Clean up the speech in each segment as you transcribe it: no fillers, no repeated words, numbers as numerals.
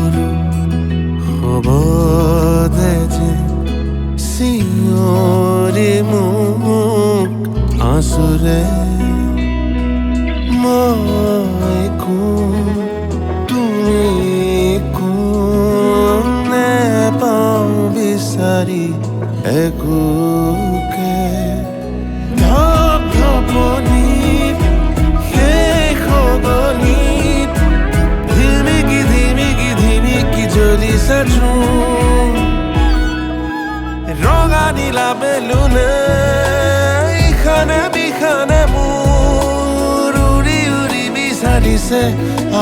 সৰু হবদে যে চিঞৰি মোক আঁচোৰে মই কোন তুমি কোন নেপাওঁ বিচাৰি একোকে ধপধপনিত শেষ গণিত ধিমিকি ধিমিকি ধিমিকি জ্বলিছে জোন ৰঙা নীলা বেলুনে ইখানে বিখানে মোৰ উৰি উৰি বিচাৰিছে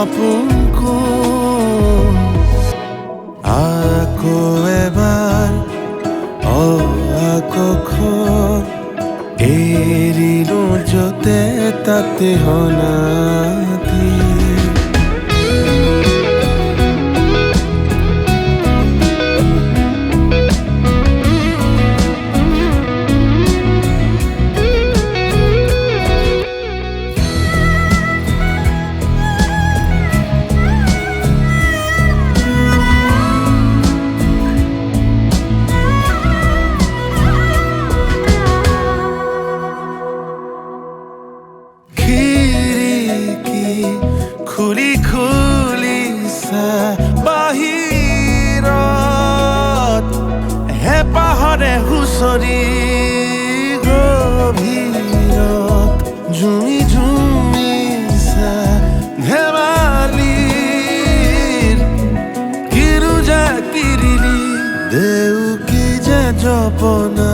আপোন কোন আকৌ এবাৰ আকখন এৰিলো য'তে তাতে হনাতি খুলি খুলি বাহিৰত হেঁপাহৰে হুঁচৰি গভীৰত ঝুমি ঝুমি ধেমালিৰ কিৰু যে কিৰিলি দেউকি যে জপনা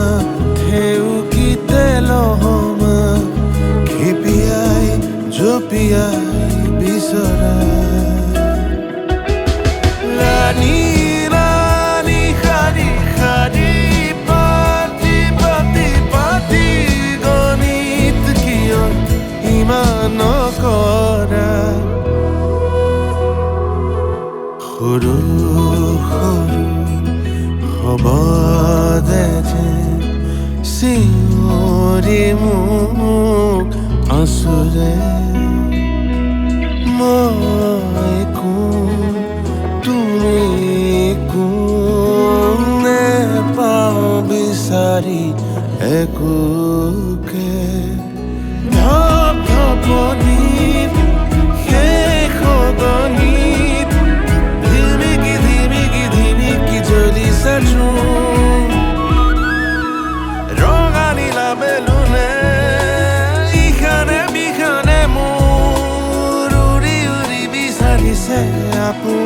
ঢেউকিতে লহমা খেপিয়াই জপিয়াই বিচৰা ৰাণী ৰাণী শাৰী শাৰী পাতি পাতি পাতি গণিত কিয় ইমান কৰা সৰু সৰু হবদে যে চিঞৰি মোক আঁচোৰে মই কোন তুমি কোন নেপাওঁ বিচাৰি একোকে ধপধপনিত শেষ গণিত ধিমিকি ধিমিকি ধিমিকি জ্বলিছে জোন ৰঙা নীলা বেলুনে ইখানে বিখানে মোৰ উৰি উৰি বিচাৰিছে আপোন